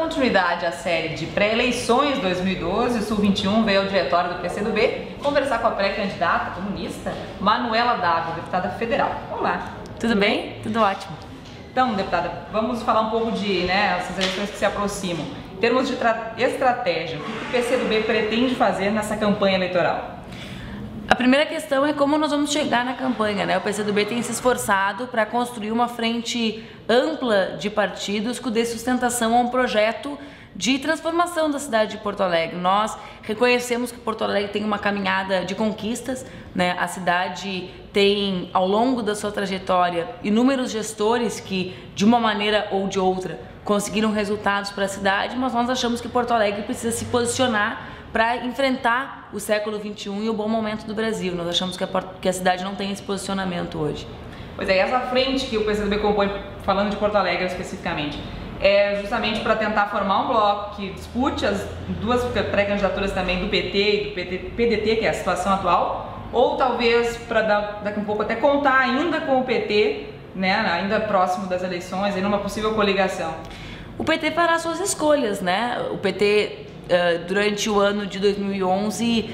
continuidade à série de pré-eleições 2012, o Sul 21 veio ao diretório do PCdoB conversar com a pré-candidata comunista Manuela Dávila, deputada federal. Olá. Tudo bem? Tudo ótimo. Então, deputada, vamos falar um pouco de essas eleições que se aproximam. Em termos de estratégia, o que o PCdoB pretende fazer nessa campanha eleitoral? A primeira questão é como nós vamos chegar na campanha, né? O PCdoB tem se esforçado para construir uma frente ampla de partidos que dê sustentação a um projeto de transformação da cidade de Porto Alegre. Nós reconhecemos que Porto Alegre tem uma caminhada de conquistas, né? A cidade tem, ao longo da sua trajetória, inúmeros gestores que, de uma maneira ou de outra, conseguiram resultados para a cidade, mas nós achamos que Porto Alegre precisa se posicionar para enfrentar o século XXI e o bom momento do Brasil. Nós achamos que a cidade não tem esse posicionamento hoje. Pois é, essa frente que o PCdoB compõe, falando de Porto Alegre especificamente, é justamente para tentar formar um bloco que dispute as duas pré-candidaturas também do PT e do PDT, que é a situação atual, ou talvez para daqui um pouco até contar ainda com o PT, né, ainda próximo das eleições, em uma possível coligação. O PT fará suas escolhas, né? O PT durante o ano de 2011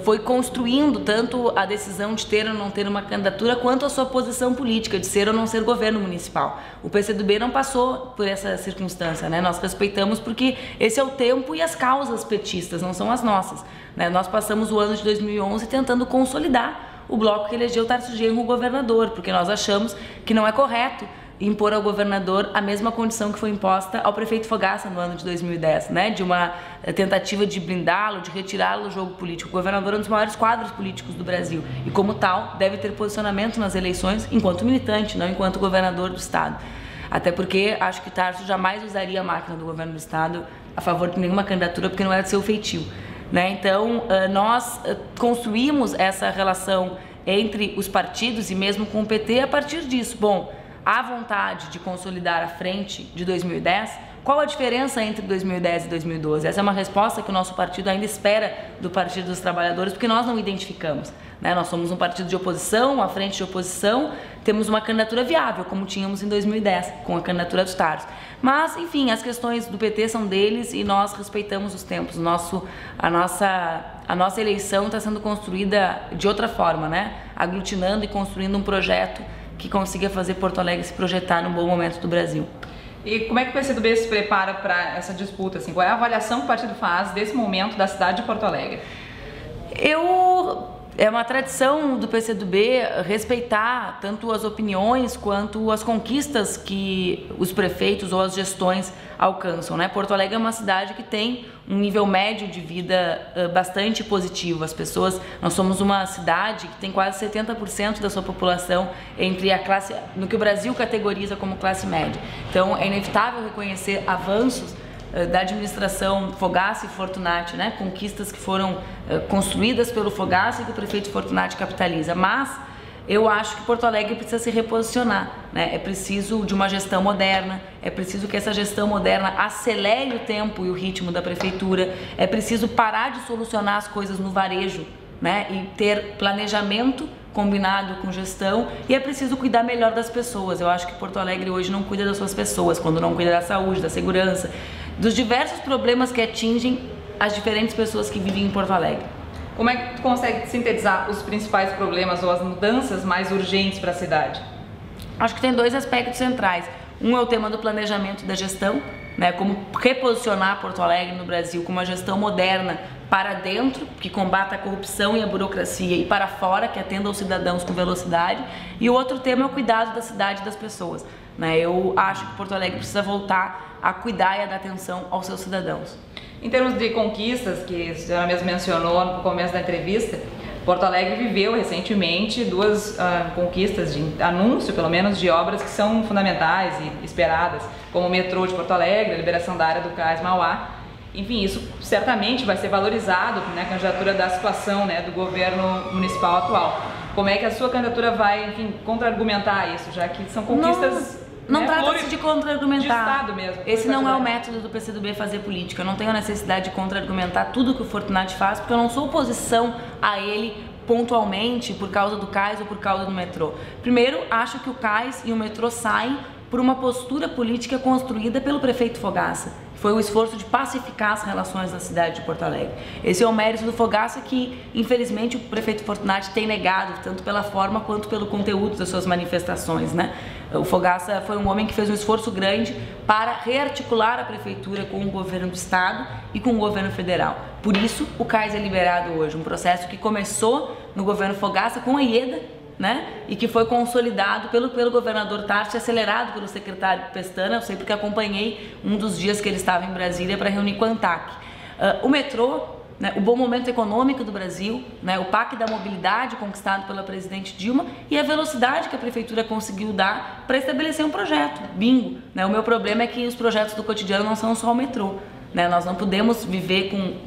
foi construindo tanto a decisão de ter ou não ter uma candidatura quanto a sua posição política de ser ou não ser governo municipal. O PCdoB não passou por essa circunstância, né? Nós respeitamos porque esse é o tempo e as causas petistas, não são as nossas, né? Nós passamos o ano de 2011 tentando consolidar o bloco que elegeu Tarcísio Genro governador, porque nós achamos que não é correto impor ao governador a mesma condição que foi imposta ao prefeito Fogaça no ano de 2010, né? De uma tentativa de blindá-lo, de retirá-lo do jogo político. O governador é um dos maiores quadros políticos do Brasil e, como tal, deve ter posicionamento nas eleições enquanto militante, não enquanto governador do estado. Até porque acho que Tarso jamais usaria a máquina do governo do estado a favor de nenhuma candidatura, porque não é do seu feitio, né? Então, nós construímos essa relação entre os partidos e mesmo com o PT a partir disso. Bom, há vontade de consolidar a frente de 2010, qual a diferença entre 2010 e 2012? Essa é uma resposta que o nosso partido ainda espera do Partido dos Trabalhadores, porque nós não identificamos, né? Nós somos um partido de oposição, uma frente de oposição, temos uma candidatura viável, como tínhamos em 2010, com a candidatura dos Tarsos. Mas, enfim, as questões do PT são deles e nós respeitamos os tempos. A nossa eleição está sendo construída de outra forma, né? Aglutinando e construindo um projeto que consiga fazer Porto Alegre se projetar no bom momento do Brasil. E como é que o PCdoB se prepara para essa disputa? Assim, qual é a avaliação que o partido faz desse momento da cidade de Porto Alegre? É uma tradição do PCdoB respeitar tanto as opiniões quanto as conquistas que os prefeitos ou as gestões alcançam, né? Porto Alegre é uma cidade que tem um nível médio de vida bastante positivo. Nós somos uma cidade que tem quase 70% da sua população entre a classe, no que o Brasil categoriza como classe média. Então é inevitável reconhecer avanços da administração Fogaça e Fortunati, né? Conquistas que foram construídas pelo Fogaça e que o prefeito Fortunati capitaliza. Mas eu acho que Porto Alegre precisa se reposicionar, né? É preciso de uma gestão moderna, é preciso que essa gestão moderna acelere o tempo e o ritmo da prefeitura, é preciso parar de solucionar as coisas no varejo, né? E ter planejamento combinado com gestão, e é preciso cuidar melhor das pessoas. Eu acho que Porto Alegre hoje não cuida das suas pessoas, quando não cuida da saúde, da segurança, dos diversos problemas que atingem as diferentes pessoas que vivem em Porto Alegre. Como é que tu consegue sintetizar os principais problemas ou as mudanças mais urgentes para a cidade? Acho que tem dois aspectos centrais. Um é o tema do planejamento da gestão, né? Como reposicionar Porto Alegre no Brasil com uma gestão moderna para dentro, que combata a corrupção e a burocracia, e para fora, que atenda aos cidadãos com velocidade. E o outro tema é o cuidado da cidade e das pessoas, né? Eu acho que Porto Alegre precisa voltar a cuidar e a dar atenção aos seus cidadãos. Em termos de conquistas, que a senhora mesmo mencionou no começo da entrevista, Porto Alegre viveu recentemente duas conquistas de anúncio, pelo menos, de obras que são fundamentais e esperadas, como o metrô de Porto Alegre, a liberação da área do Cais Mauá. Enfim, isso certamente vai ser valorizado na candidatura da situação, né, do governo municipal atual. Como é que a sua candidatura vai, enfim, contra-argumentar isso, já que são conquistas... Não trata-se de contra-argumentar. De Estado mesmo. Esse não é o método do PCdoB fazer política. Eu não tenho a necessidade de contra-argumentar tudo que o Fortunati faz, porque eu não sou oposição a ele pontualmente por causa do cais ou por causa do metrô. Primeiro, acho que o cais e o metrô saem por uma postura política construída pelo prefeito Fogaça. Foi o esforço de pacificar as relações na cidade de Porto Alegre. Esse é o mérito do Fogaça que, infelizmente, o prefeito Fortunati tem negado, tanto pela forma quanto pelo conteúdo das suas manifestações, né? O Fogaça foi um homem que fez um esforço grande para rearticular a prefeitura com o governo do estado e com o governo federal. Por isso, o CAIS é liberado hoje, um processo que começou no governo Fogaça com a Ieda, né? E que foi consolidado pelo governador Tarso e acelerado pelo secretário Pestana. Eu sei porque acompanhei um dos dias que ele estava em Brasília para reunir com a ANTAC. O metrô, né, o bom momento econômico do Brasil, né, o PAC da mobilidade conquistado pela presidente Dilma e a velocidade que a prefeitura conseguiu dar para estabelecer um projeto, bingo. Né? O meu problema é que os projetos do cotidiano não são só o metrô. Né? Nós não podemos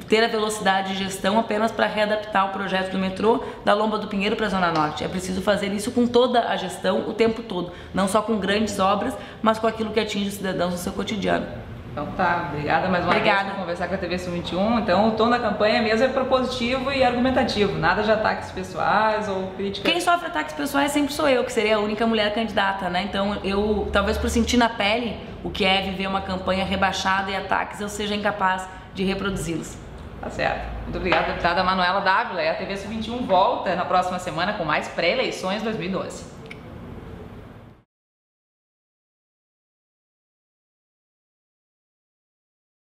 ter a velocidade de gestão apenas para readaptar o projeto do metrô da Lomba do Pinheiro para a Zona Norte. É preciso fazer isso com toda a gestão o tempo todo, não só com grandes obras, mas com aquilo que atinge os cidadãos no seu cotidiano. Então tá, obrigada mais uma vez por conversar com a TV Sul-21. Então o tom da campanha mesmo é propositivo e argumentativo, nada de ataques pessoais ou críticas. Quem sofre ataques pessoais sempre sou eu, que seria a única mulher candidata, né? Então eu, talvez por sentir na pele o que é viver uma campanha rebaixada e ataques, eu seja incapaz de reproduzi-los. Tá certo. Muito obrigada, deputada Manuela Dávila. E a TV Sul-21 volta na próxima semana com mais pré-eleições 2012.